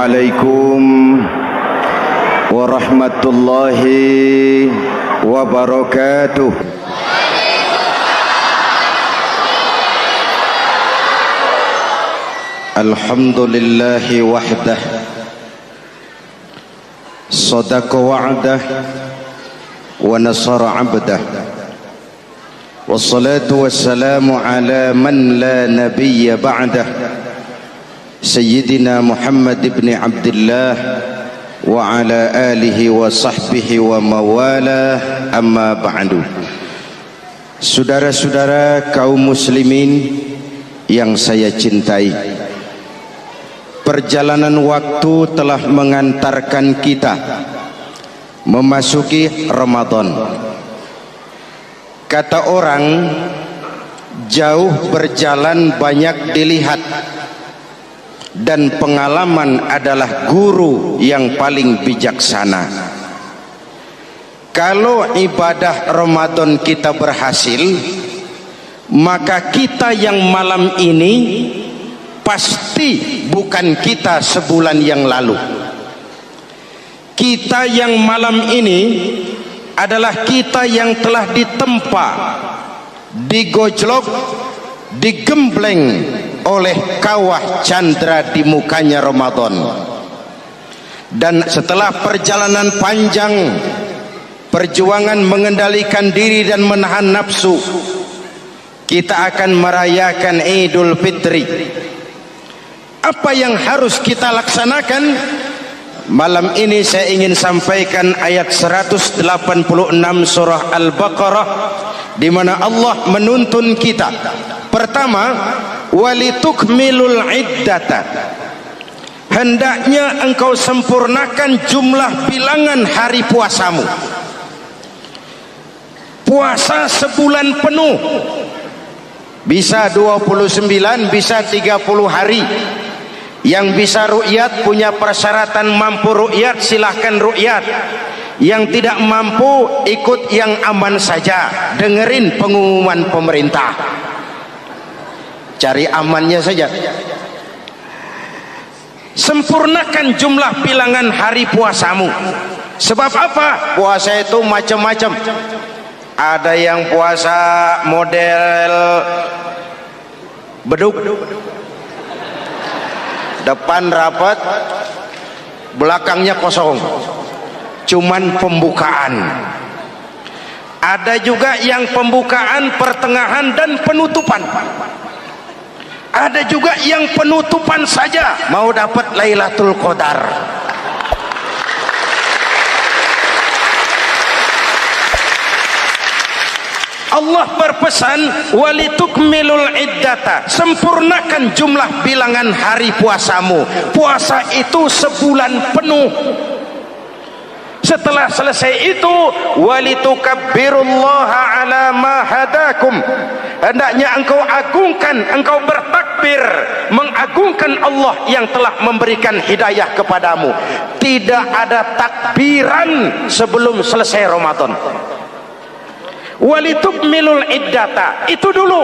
Assalamualaikum warahmatullahi wabarakatuh. Alhamdulillahi wahdah, sadaqa wa'dah, wa nasara abdah, wassalatu wassalamu ala man la nabiyya ba'dah, Sayyidina Muhammad ibn Abdullah wa ala alihi wa sahbihi wa mawalah, amma ba'du. Saudara-saudara kaum muslimin yang saya cintai, perjalanan waktu telah mengantarkan kita memasuki Ramadan. Kata orang, jauh berjalan banyak dilihat, dan pengalaman adalah guru yang paling bijaksana. Kalau ibadah Ramadan kita berhasil, maka kita yang malam ini pasti bukan kita sebulan yang lalu. Kita yang malam ini adalah kita yang telah ditempa, digojlok, digembleng oleh kawah candra di mukanya Ramadan. Dan setelah perjalanan panjang, perjuangan mengendalikan diri dan menahan nafsu, kita akan merayakan Idul Fitri. Apa yang harus kita laksanakan? Malam ini saya ingin sampaikan ayat 186 surah Al-Baqarah, di mana Allah menuntun kita. Pertama, walitukmilul iddata, hendaknya engkau sempurnakan jumlah bilangan hari puasamu. Puasa sebulan penuh, bisa 29, bisa 30 hari. Yang bisa ru'yat, punya persyaratan mampu ru'yat, silahkan ru'yat. Yang tidak mampu, ikut yang aman saja, dengerin pengumuman pemerintah, cari amannya saja. Sempurnakan jumlah bilangan hari puasamu. Sebab apa? Puasa itu macam-macam. Ada yang puasa model beduk, depan rapat, belakangnya kosong, cuman pembukaan. Ada juga yang pembukaan, pertengahan, dan penutupan. Ada juga yang penutupan saja, mau dapat Lailatul Qadar. Allah berpesan, walitukmilul iddata, sempurnakan jumlah bilangan hari puasamu. Puasa itu sebulan penuh. Setelah selesai itu, walitukabbirullaha ala ma hadakum, hendaknya engkau agungkan, engkau bertakbir, mengagungkan Allah yang telah memberikan hidayah kepadamu. Tidak ada takbiran sebelum selesai Ramadan. Walitukmilul iddata, itu dulu,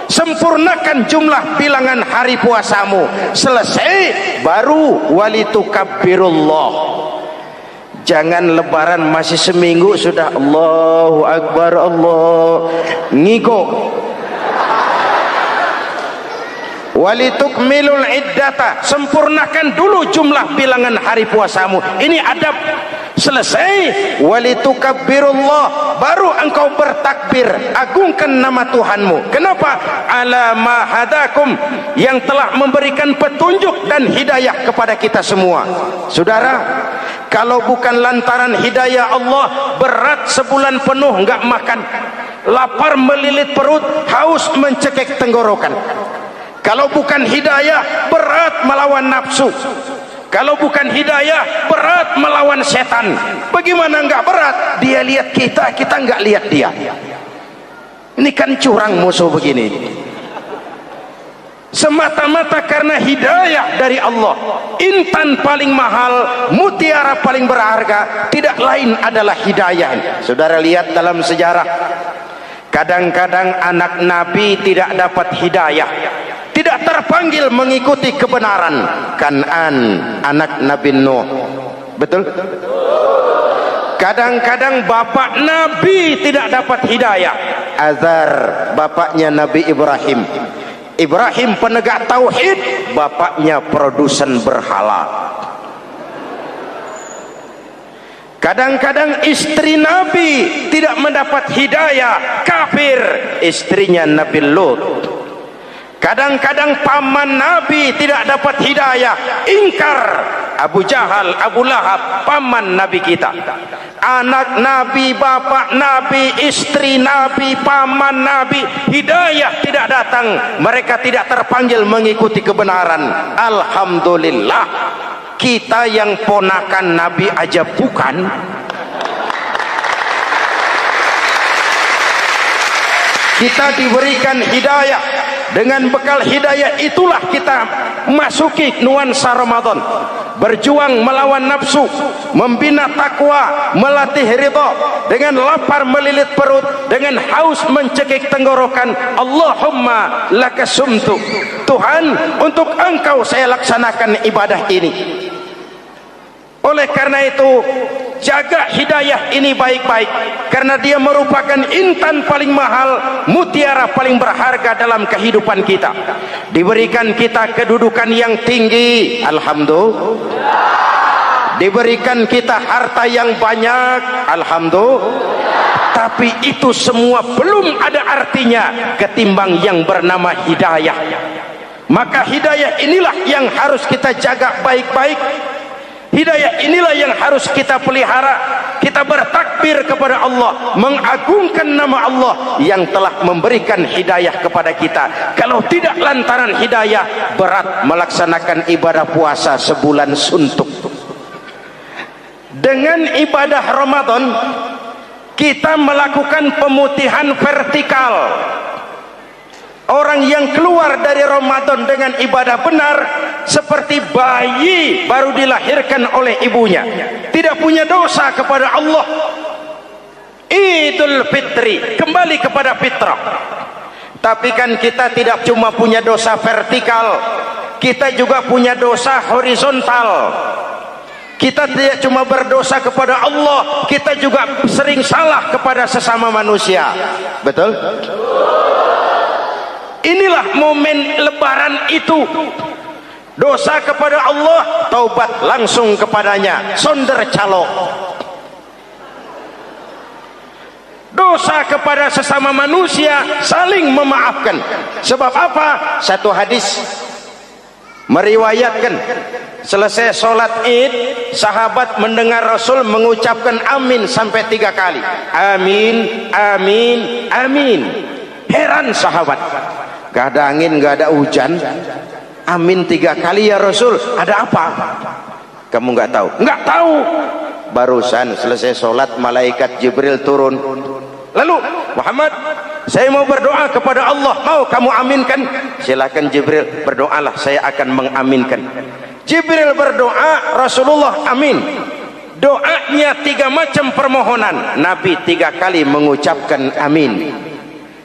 sempurnakan jumlah bilangan hari puasamu. Selesai baru walitukabbirullah. Jangan lebaran masih seminggu sudah Allahu Akbar, Allah ngiko. Walitukmilul iddata, sempurnakan dulu jumlah bilangan hari puasamu. Ini adab. Selesai, walitukabbirullah, baru engkau bertakbir, agungkan nama Tuhanmu. Kenapa? Ala ma hadakum, yang telah memberikan petunjuk dan hidayah kepada kita semua. Saudara, kalau bukan lantaran hidayah Allah, berat sebulan penuh enggak makan, lapar melilit perut, haus mencekik tenggorokan. Kalau bukan hidayah, berat melawan nafsu. Kalau bukan hidayah, berat melawan setan. Bagaimana enggak berat? Dia lihat kita, kita enggak lihat dia. Ini kan curang musuh begini. Semata-mata karena hidayah dari Allah. Intan paling mahal, mutiara paling berharga, tidak lain adalah hidayah. Saudara lihat dalam sejarah, kadang-kadang anak Nabi tidak dapat hidayah, tidak terpanggil mengikuti kebenaran. Kan'an anak Nabi Nuh, betul? Kadang-kadang bapak Nabi tidak dapat hidayah. Azar bapaknya Nabi Ibrahim. Ibrahim penegak tauhid, bapaknya produsen berhala. Kadang-kadang istri Nabi tidak mendapat hidayah, kafir, istrinya Nabi Lut. Kadang-kadang paman Nabi tidak dapat hidayah, ingkar, Abu Jahal, Abu Lahab, paman Nabi kita. Anak Nabi, bapak Nabi, istri Nabi, paman Nabi, hidayah tidak datang, mereka tidak terpanggil mengikuti kebenaran. Alhamdulillah, kita yang ponakan Nabi aja bukan, kita diberikan hidayah. Dengan bekal hidayah itulah kita masuki nuansa Ramadan, berjuang melawan nafsu, membina takwa, melatih ridha, dengan lapar melilit perut, dengan haus mencekik tenggorokan. Allahumma lakasumtu, Tuhan, untuk Engkau saya laksanakan ibadah ini. Oleh karena itu, jaga hidayah ini baik-baik, karena dia merupakan intan paling mahal, mutiara paling berharga dalam kehidupan kita. Diberikan kita kedudukan yang tinggi, alhamdulillah. Diberikan kita harta yang banyak, alhamdulillah. Tapi itu semua belum ada artinya ketimbang yang bernama hidayah. Maka hidayah inilah yang harus kita jaga baik-baik. Hidayah inilah yang harus kita pelihara. Kita bertakbir kepada Allah, mengagungkan nama Allah yang telah memberikan hidayah kepada kita. Kalau tidak lantaran hidayah, berat melaksanakan ibadah puasa sebulan suntuk. Dengan ibadah Ramadan, kita melakukan pemutihan vertikal. Orang yang keluar dari Ramadan dengan ibadah benar seperti bayi baru dilahirkan oleh ibunya, tidak punya dosa kepada Allah. Idul Fitri, kembali kepada fitrah. Tapi kan kita tidak cuma punya dosa vertikal, kita juga punya dosa horizontal. Kita tidak cuma berdosa kepada Allah, kita juga sering salah kepada sesama manusia. Betul? Inilah momen lebaran itu. Dosa kepada Allah, taubat langsung kepadanya, sonder calok. Dosa kepada sesama manusia, saling memaafkan. Sebab apa? Satu hadis meriwayatkan, selesai sholat id, sahabat mendengar Rasul mengucapkan amin sampai 3 kali. Amin, amin, amin. Heran sahabat, gak ada angin, gak ada hujan, amin 3 kali ya Rasul, ada apa? Kamu gak tahu? Gak tahu. Barusan selesai sholat, malaikat Jibril turun. Lalu, Muhammad, saya mau berdoa kepada Allah, mau kamu aminkan? Silakan Jibril, berdoalah, saya akan mengaminkan. Jibril berdoa, Rasulullah amin. Doanya 3 macam permohonan, Nabi 3 kali mengucapkan amin.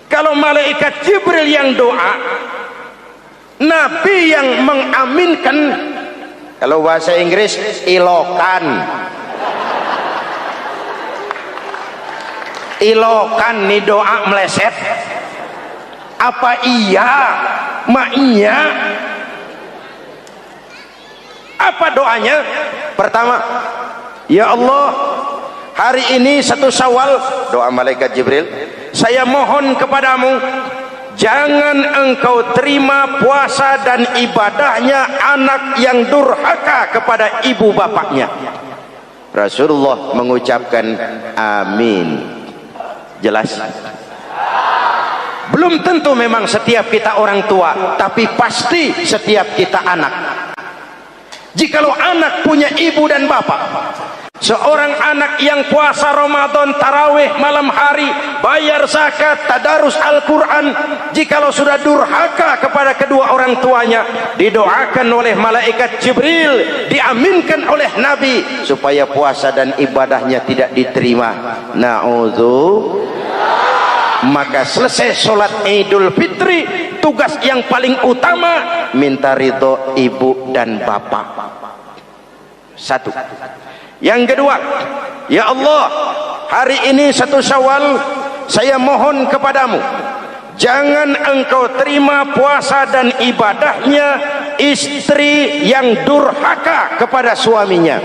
Kalau malaikat Jibril yang doa, Nabi yang mengaminkan. Kalau bahasa Inggris, ilokan. Ilokan nih doa meleset. Apa iya? Ma iya? Apa doanya? Pertama, ya Allah, hari ini 1 Syawal, doa malaikat Jibril, saya mohon kepadamu, jangan engkau terima puasa dan ibadahnya anak yang durhaka kepada ibu bapaknya. Rasulullah mengucapkan amin. Jelas? Belum tentu memang setiap kita orang tua, tapi pasti setiap kita anak. Jikalau anak punya ibu dan bapak, seorang anak yang puasa Ramadan, tarawih malam hari, bayar zakat, tadarus Al-Quran, jikalau sudah durhaka kepada kedua orang tuanya, didoakan oleh malaikat Jibril, diaminkan oleh Nabi, supaya puasa dan ibadahnya tidak diterima. Na'udzu. Maka selesai sholat Idul Fitri, tugas yang paling utama minta ridho ibu dan bapak. Satu. Yang kedua, ya Allah, hari ini 1 Syawal, saya mohon kepadamu, jangan engkau terima puasa dan ibadahnya istri yang durhaka kepada suaminya.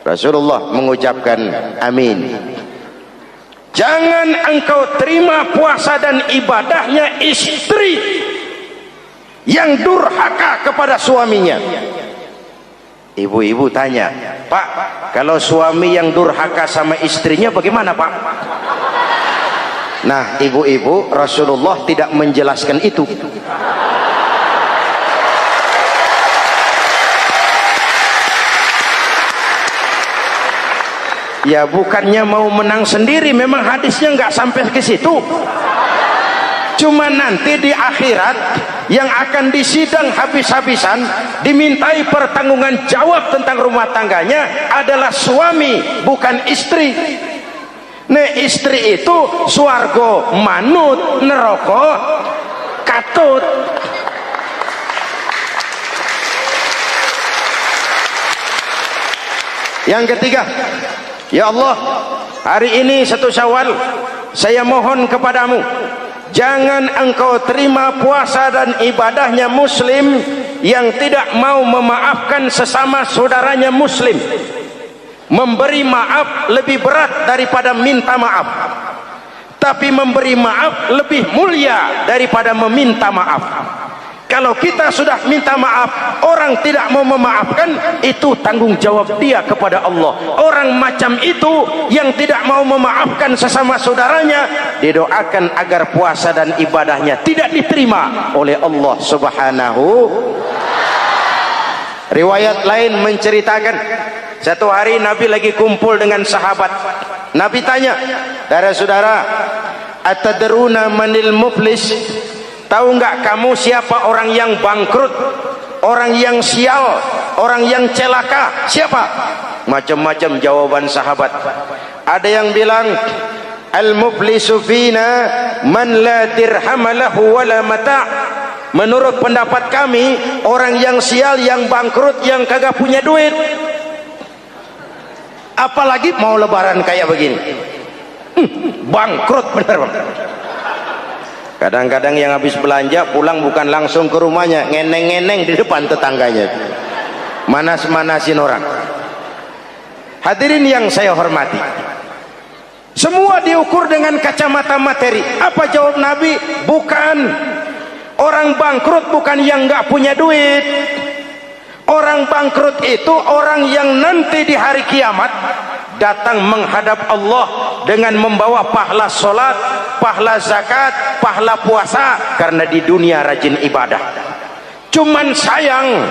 Rasulullah mengucapkan amin. Jangan engkau terima puasa dan ibadahnya istri yang durhaka kepada suaminya. Ibu-ibu tanya, Pak, kalau suami yang durhaka sama istrinya bagaimana, Pak? Nah, ibu-ibu, Rasulullah tidak menjelaskan itu. Ya bukannya mau menang sendiri, memang hadisnya nggak sampai ke situ. Cuma nanti di akhirat yang akan disidang habis-habisan, dimintai pertanggungan jawab tentang rumah tangganya adalah suami, bukan istri. Nah, istri itu swarga manut, neraka katut. Yang ketiga, ya Allah, hari ini 1 Syawal, saya mohon kepadamu, jangan engkau terima puasa dan ibadahnya muslim yang tidak mau memaafkan sesama saudaranya muslim. Memberi maaf lebih berat daripada minta maaf, tapi memberi maaf lebih mulia daripada meminta maaf. Kalau kita sudah minta maaf, orang tidak mau memaafkan, itu tanggung jawab dia kepada Allah. Orang macam itu yang tidak mau memaafkan sesama saudaranya, didoakan agar puasa dan ibadahnya tidak diterima oleh Allah Subhanahu. Riwayat lain menceritakan, satu hari Nabi lagi kumpul dengan sahabat. Nabi tanya, saudara-saudara, atadruna manil muflis? Tahu nggak kamu siapa orang yang bangkrut, orang yang sial, orang yang celaka? Siapa? Macam-macam jawaban sahabat. Ada yang bilang, al-muflisu fina man la dirham lahu wala mata'. Menurut pendapat kami, orang yang sial, yang bangkrut, yang kagak punya duit. Apalagi mau lebaran kayak begini. Bangkrut bener, Bang. Kadang-kadang yang habis belanja pulang bukan langsung ke rumahnya, ngeneng-ngeneng di depan tetangganya, manas-manasin orang. Hadirin yang saya hormati, semua diukur dengan kacamata materi. Apa jawab Nabi? Bukan. Orang bangkrut bukan yang nggak punya duit. Orang bangkrut itu orang yang nanti di hari kiamat datang menghadap Allah dengan membawa pahala solat, pahala zakat, pahala puasa, karena di dunia rajin ibadah. Cuman sayang,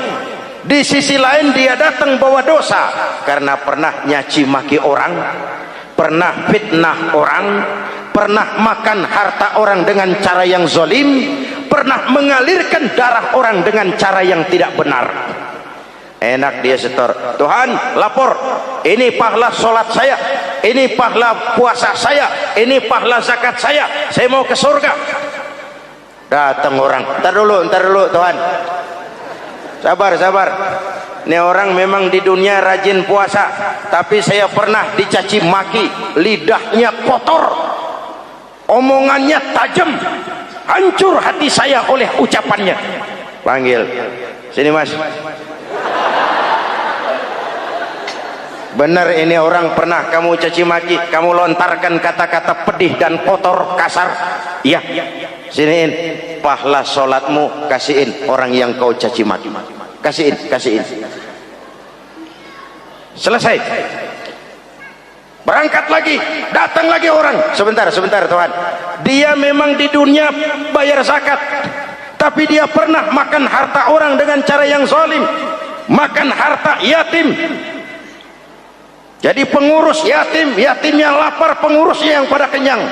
di sisi lain dia datang bawa dosa karena pernah nyaci maki orang, pernah fitnah orang, pernah makan harta orang dengan cara yang zalim, pernah mengalirkan darah orang dengan cara yang tidak benar. Enak dia setor, Tuhan lapor, ini pahala sholat saya, ini pahala puasa saya, ini pahala zakat saya mau ke surga. Datang orang, ntar dulu Tuhan, sabar. Ini orang memang di dunia rajin puasa, tapi saya pernah dicaci maki, lidahnya kotor, omongannya tajam, hancur hati saya oleh ucapannya. Panggil, sini Mas. Benar ini orang pernah kamu caci maki, kamu lontarkan kata-kata pedih dan kotor, kasar? Iya. Siniin pahala sholatmu, kasihin orang yang kau caci maki. Kasihin. Selesai. Berangkat lagi, datang lagi orang. Sebentar Tuhan. Dia memang di dunia bayar zakat, tapi dia pernah makan harta orang dengan cara yang zalim, makan harta yatim. Jadi pengurus yatimnya lapar, pengurusnya yang pada kenyang.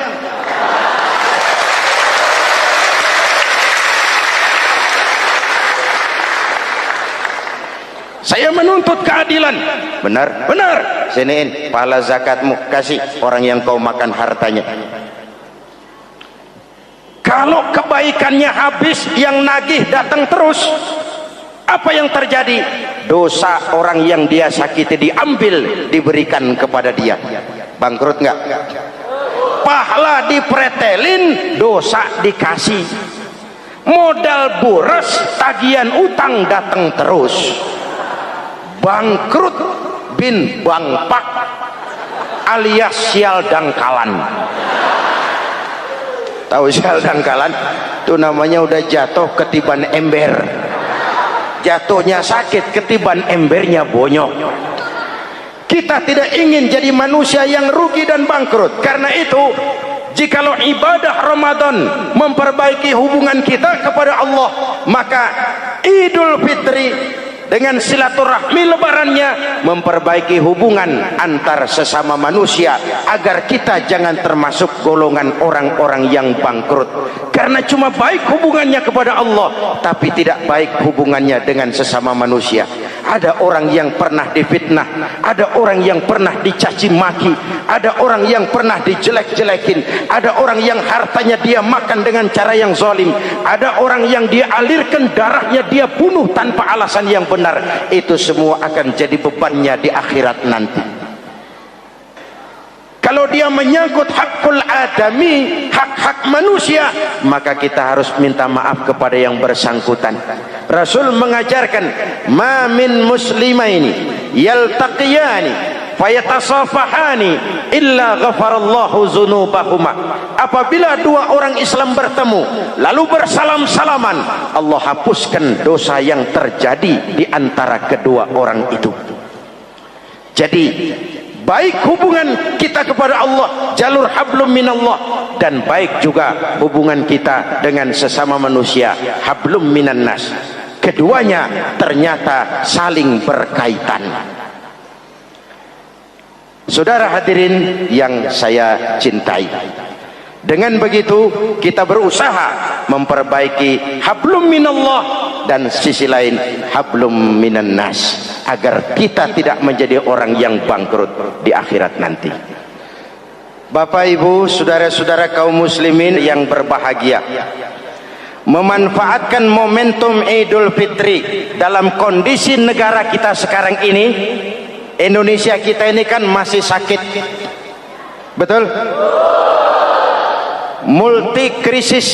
Saya menuntut keadilan. Benar. Siniin pahala zakatmu, kasih orang yang kau makan hartanya. Kalau kebaikannya habis, yang nagih datang terus, apa yang terjadi? Dosa orang yang dia sakiti diambil, diberikan kepada dia. Bangkrut nggak? Pahala dipretelin, dosa dikasih. Modal boros, tagihan utang datang terus. Bangkrut bin bangpak alias sial dangkalan. Tahu sial dangkalan? Itu namanya udah jatuh ketiban ember. Jatuhnya sakit, ketiban embernya bonyok. Kita tidak ingin jadi manusia yang rugi dan bangkrut. Karena itu, jikalau ibadah Ramadan memperbaiki hubungan kita kepada Allah, maka Idul Fitri dengan silaturahmi lebarannya memperbaiki hubungan antar sesama manusia, agar kita jangan termasuk golongan orang-orang yang bangkrut. Karena cuma baik hubungannya kepada Allah, tapi tidak baik hubungannya dengan sesama manusia. Ada orang yang pernah difitnah, ada orang yang pernah dicaci maki, ada orang yang pernah dijelek-jelekin, ada orang yang hartanya dia makan dengan cara yang zalim, ada orang yang dia alirkan darahnya, dia bunuh tanpa alasan yang benar. Itu semua akan jadi bebannya di akhirat nanti. Kalau dia menyangkut hakul adami, hak-hak manusia, maka kita harus minta maaf kepada yang bersangkutan. Rasul mengajarkan, ma min muslimaini yaltaqiyani fayatasafahani illa ghafarallahu dzunubahuma. Apabila dua orang Islam bertemu lalu bersalam-salaman, Allah hapuskan dosa yang terjadi di antara kedua orang itu. Jadi baik hubungan kita kepada Allah, jalur hablum minallah, dan baik juga hubungan kita dengan sesama manusia, hablum minan nas. Keduanya ternyata saling berkaitan. Saudara hadirin yang saya cintai, dengan begitu kita berusaha memperbaiki hablum minallah dan sisi lain hablum minan nas, agar kita tidak menjadi orang yang bangkrut di akhirat nanti. Bapak Ibu, saudara-saudara kaum muslimin yang berbahagia, memanfaatkan momentum Idul Fitri dalam kondisi negara kita sekarang ini. Indonesia kita ini kan masih sakit, betul? Multi krisis.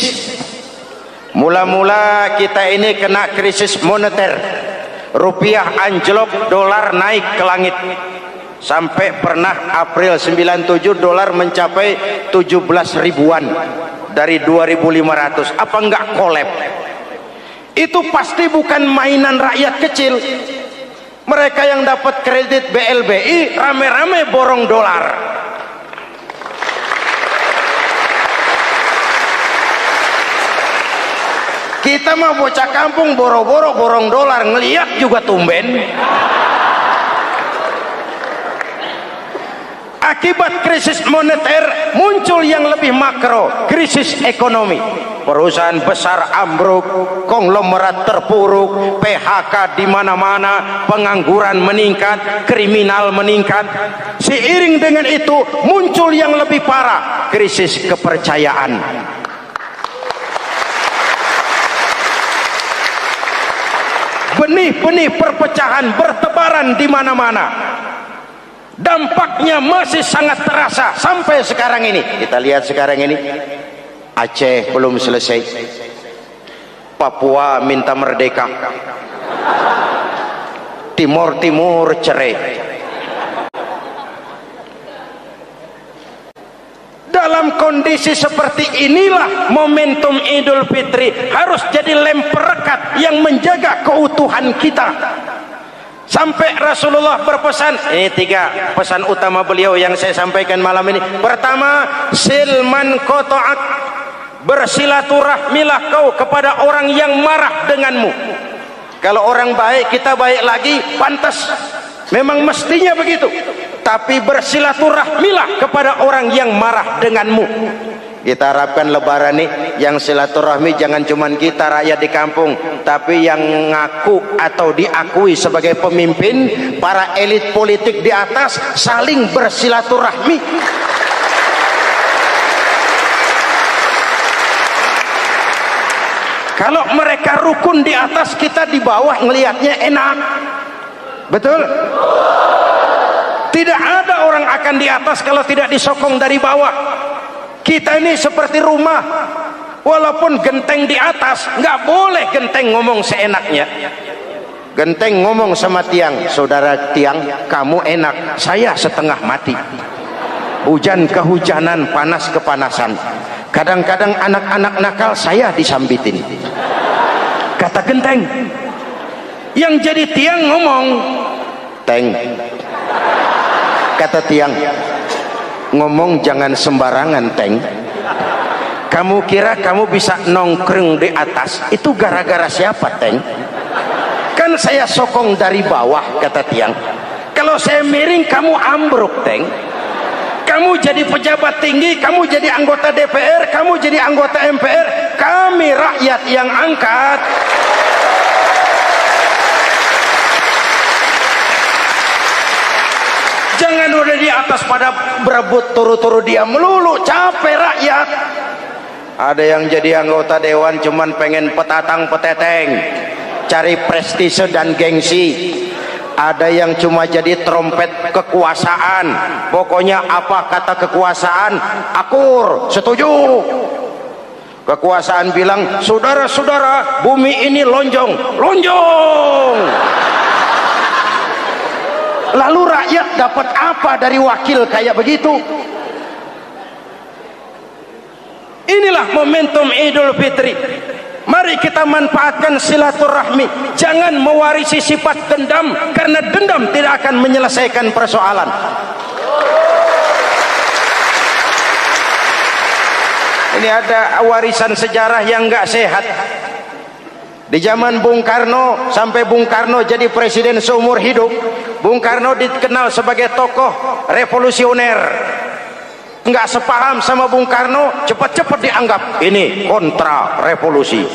Mula-mula kita ini kena krisis moneter, rupiah anjlok, dolar naik ke langit, sampai pernah April 97 dolar mencapai 17 ribuan dari 2.500. Apa enggak kolab? Itu pasti bukan mainan rakyat kecil. Mereka yang dapat kredit BLBI rame-rame borong dolar. Kita mah bocah kampung boro-boro borong dolar, ngeliat juga tumben. Akibat krisis moneter muncul yang lebih makro, krisis ekonomi. Perusahaan besar ambruk, konglomerat terpuruk, PHK di mana-mana, pengangguran meningkat, kriminal meningkat. Seiring dengan itu muncul yang lebih parah, krisis kepercayaan. Benih-benih perpecahan bertebaran di mana-mana. Dampaknya masih sangat terasa sampai sekarang ini. Kita lihat sekarang ini, Aceh belum selesai, Papua minta merdeka, Timur Timur cerai. Dalam kondisi seperti inilah momentum Idul Fitri harus jadi lem perekat yang menjaga keutuhan kita. Sampai Rasulullah berpesan, ini 3 pesan utama beliau yang saya sampaikan malam ini. Pertama, silman qata'ak, bersilaturahmilah kau kepada orang yang marah denganmu. Kalau orang baik kita baik lagi, pantas, memang mestinya begitu. Tapi bersilaturahmilah kepada orang yang marah denganmu. Kita harapkan lebaran nih yang silaturahmi jangan cuman kita rakyat di kampung, tapi yang ngaku atau diakui sebagai pemimpin, para elit politik di atas saling bersilaturahmi. Kalau mereka rukun di atas, kita di bawah ngelihatnya enak. Betul? Tidak ada orang akan di atas kalau tidak disokong dari bawah. Kita ini seperti rumah, walaupun genteng di atas, nggak boleh genteng ngomong seenaknya. Genteng ngomong sama tiang, saudara tiang, kamu enak, saya setengah mati. Hujan kehujanan, panas kepanasan. Kadang-kadang anak-anak nakal saya disambitin. Kata genteng. Yang jadi tiang ngomong, teng. Kata tiang, ngomong jangan sembarangan, teng. Kamu kira kamu bisa nongkrong di atas, itu gara-gara siapa, teng? Kan saya sokong dari bawah, kata tiang. Kalau saya miring, kamu ambruk, teng. Kamu jadi pejabat tinggi, kamu jadi anggota DPR, kamu jadi anggota MPR, kami rakyat yang angkat. Jangan udah di atas pada berebut turu-turu dia melulu, capek rakyat. Ada yang jadi anggota dewan cuman pengen petatang peteteng, cari prestise dan gengsi. Ada yang cuma jadi trompet kekuasaan, pokoknya apa kata kekuasaan akur, setuju. Kekuasaan bilang, saudara-saudara, bumi ini lonjong, lonjong. Lalu rakyat dapat apa dari wakil kayak begitu? Inilah momentum Idul Fitri. Mari kita manfaatkan silaturahmi. Jangan mewarisi sifat dendam, karena dendam tidak akan menyelesaikan persoalan. Ini ada warisan sejarah yang nggak sehat. Di zaman Bung Karno, sampai Bung Karno jadi presiden seumur hidup, Bung Karno dikenal sebagai tokoh revolusioner. Nggak sepaham sama Bung Karno, cepat-cepat dianggap ini kontra revolusi.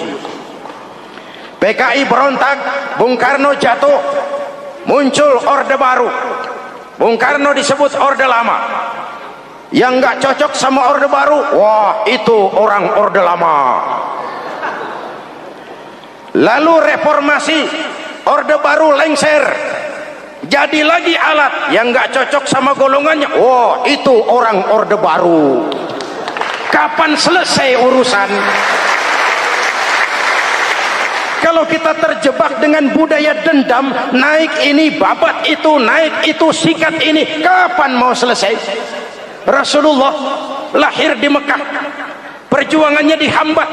PKI berontak, Bung Karno jatuh, muncul orde baru. Bung Karno disebut orde lama. Yang nggak cocok sama orde baru, wah itu orang orde lama. Lalu reformasi, orde baru lengser, jadi lagi alat yang nggak cocok sama golongannya, wah itu orang orde baru. Kapan selesai urusan? Kalau kita terjebak dengan budaya dendam, naik ini babat itu, naik itu sikat ini, kapan mau selesai? Rasulullah lahir di Mekah, perjuangannya dihambat,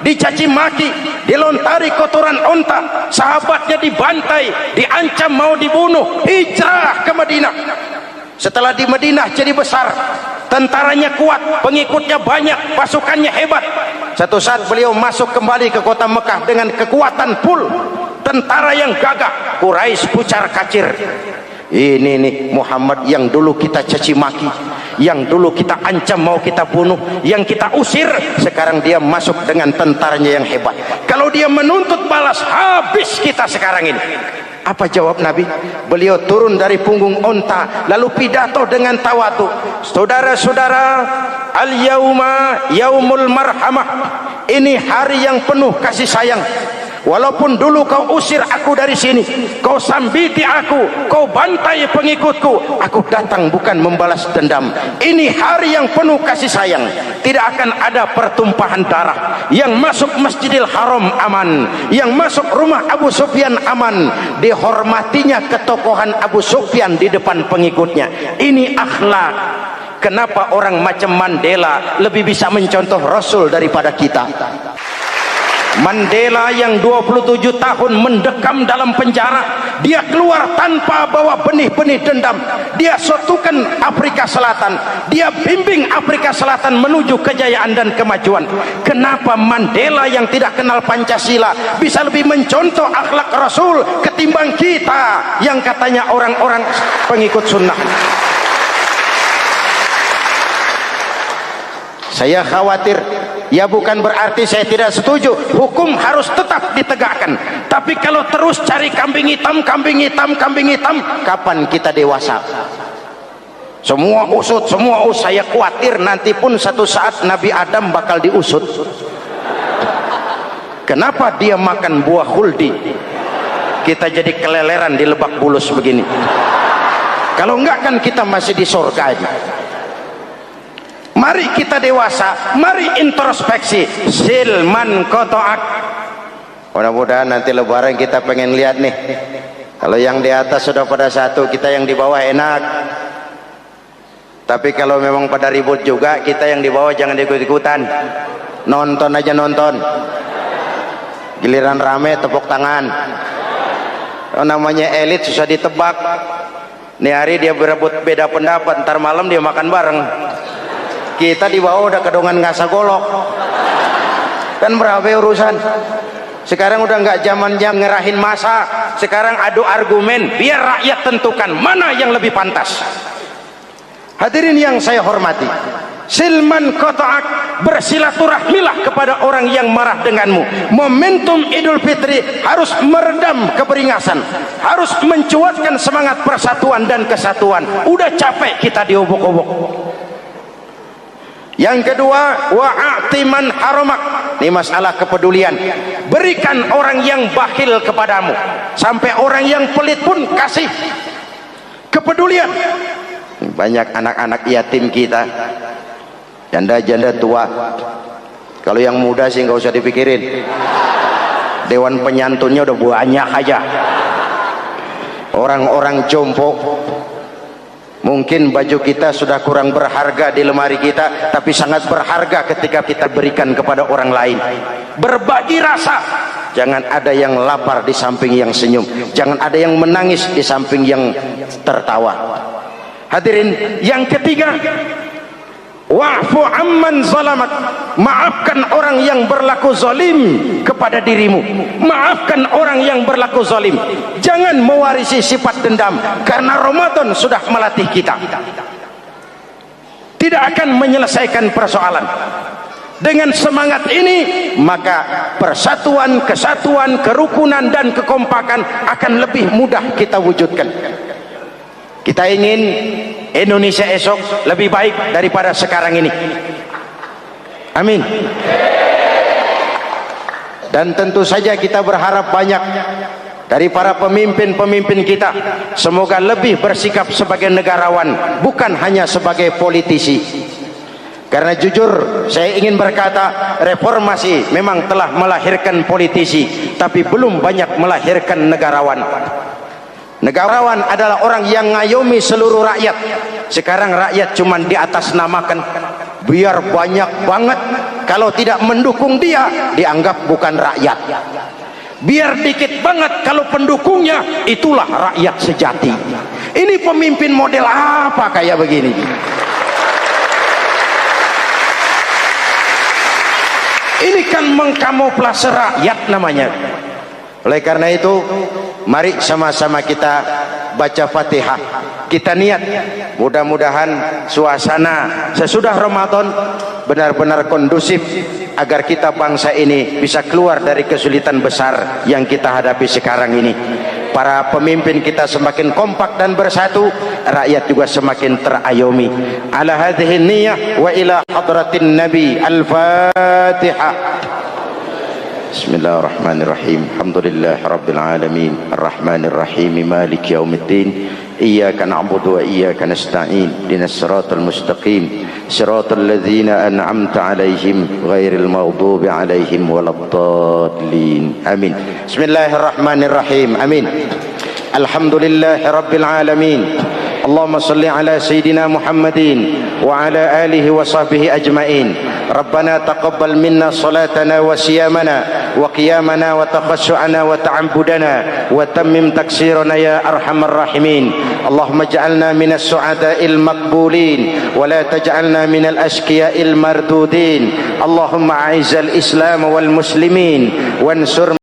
dicaci maki, dilontari kotoran onta, sahabatnya dibantai, diancam mau dibunuh, hijrah ke Madinah. Setelah di Madinah jadi besar, tentaranya kuat, pengikutnya banyak, pasukannya hebat. Satu saat beliau masuk kembali ke kota Mekah dengan kekuatan full, tentara yang gagah, Quraisy pucar kacir. Ini nih Muhammad yang dulu kita caci maki, yang dulu kita ancam mau kita bunuh, yang kita usir, sekarang dia masuk dengan tentaranya yang hebat. Kalau dia menuntut balas, habis kita sekarang ini. Apa jawab Nabi? Beliau turun dari punggung onta, lalu pidato dengan tawadu. Saudara-saudara, al-yauma yaumul marhamah. Ini hari yang penuh kasih sayang. Walaupun dulu kau usir aku dari sini, kau sambiti aku, kau bantai pengikutku, aku datang bukan membalas dendam. Ini hari yang penuh kasih sayang. Tidak akan ada pertumpahan darah. Yang masuk Masjidil Haram aman, yang masuk rumah Abu Sufyan aman, dihormatinya ketokohan Abu Sufyan di depan pengikutnya. Ini akhlak. Kenapa orang macam Mandela lebih bisa mencontoh Rasul daripada kita? Mandela yang 27 tahun mendekam dalam penjara, dia keluar tanpa bawa benih-benih dendam. Dia satukan Afrika Selatan, dia bimbing Afrika Selatan menuju kejayaan dan kemajuan. Kenapa Mandela yang tidak kenal Pancasila bisa lebih mencontoh akhlak Rasul ketimbang kita yang katanya orang-orang pengikut sunnah? Saya khawatir, ya bukan berarti saya tidak setuju, hukum harus tetap ditegakkan. Tapi kalau terus cari kambing hitam, kambing hitam, kambing hitam, kapan kita dewasa? Semua usut, saya khawatir nanti pun satu saat Nabi Adam bakal diusut. Kenapa dia makan buah khuldi? Kita jadi keleleran di Lebak Bulus begini. Kalau enggak kan kita masih di surga aja. Mari kita dewasa, mari introspeksi. Silman kotoak. Mudah-mudahan nanti lebaran kita pengen lihat nih. Kalau yang di atas sudah pada satu, kita yang di bawah enak. Tapi kalau memang pada ribut juga, kita yang di bawah jangan ikut-ikutan. Nonton aja nonton. Giliran rame tepuk tangan. Namanya elit susah ditebak. Nih hari dia berebut beda pendapat, ntar malam dia makan bareng. Kita di bawah udah kedongan ngasa golok. Kan berapa urusan? Sekarang udah nggak zamannya ngerahin masa. Sekarang adu argumen, biar rakyat tentukan mana yang lebih pantas. Hadirin yang saya hormati, silman qata'ak, bersilaturahmilah kepada orang yang marah denganmu. Momentum Idul Fitri harus meredam keberingasan, harus mencuatkan semangat persatuan dan kesatuan. Udah capek kita diobok-obok. Yang kedua, wa'atiman haramak. Ini masalah kepedulian. Berikan orang yang bakhil kepadamu, sampai orang yang pelit pun kasih. Kepedulian. Banyak anak-anak yatim kita, janda-janda tua. Kalau yang muda sih nggak usah dipikirin, dewan penyantunnya udah banyak aja. Orang-orang jompo, mungkin baju kita sudah kurang berharga di lemari kita, tapi sangat berharga ketika kita berikan kepada orang lain. Berbagi rasa. Jangan ada yang lapar di samping yang senyum, jangan ada yang menangis di samping yang tertawa. Hadirin yang ketiga, wa'fu amman zalamak. Maafkan orang yang berlaku zalim kepada dirimu. Maafkan orang yang berlaku zalim. Jangan mewarisi sifat dendam, karena Ramadan sudah melatih kita. Tidak akan menyelesaikan persoalan. Dengan semangat ini, maka persatuan, kesatuan, kerukunan dan kekompakan akan lebih mudah kita wujudkan. Kita ingin Indonesia esok lebih baik daripada sekarang ini. Amin. Dan tentu saja kita berharap banyak dari para pemimpin-pemimpin kita. Semoga lebih bersikap sebagai negarawan, bukan hanya sebagai politisi. Karena jujur saya ingin berkata, reformasi memang telah melahirkan politisi, tapi belum banyak melahirkan negarawan. Negarawan adalah orang yang ngayomi seluruh rakyat. Sekarang rakyat cuma di atas namakan, biar banyak banget. Kalau tidak mendukung dia, dianggap bukan rakyat. Biar dikit banget, kalau pendukungnya, itulah rakyat sejati. Ini pemimpin model apa kayak begini? Ini kan mengkamuflase rakyat namanya. Oleh karena itu, mari sama-sama kita baca Fatihah. Kita niat, mudah-mudahan suasana sesudah Ramadan benar-benar kondusif, agar kita bangsa ini bisa keluar dari kesulitan besar yang kita hadapi sekarang ini. Para pemimpin kita semakin kompak dan bersatu, rakyat juga semakin terayomi. Ala hadhihi niyyah wa ila hadratin nabi. Al-Fatihah. Bismillahirrahmanirrahim. Alhamdulillah rabbil alamin, arrahmanir rahim, maliki yaumiddin. Iyyaka na'budu wa iyyaka nasta'in. Ihdinas siratal mustaqim, siratal ladzina an'amta 'alaihim ghairil maghdubi 'alaihim waladdallin. Amin. Bismillahirrahmanirrahim. Amin. Alhamdulillah rabbil alamin. Allahumma salli ala sayyidina Muhammadin wa ala alihi wa sahbihi ajma'in. Rabbana taqabbal minna salatana wa siyamana wa qiyamana wa takhassu'ana wa ta'abbudana wa tammim taksirana ya arhamar rahimin. Allahumma ij'alna minas su'ada'il maqbulin wa la taj'alna minal ashqiya'il mardudin. Allahumma a'izzal islam wal muslimin wansur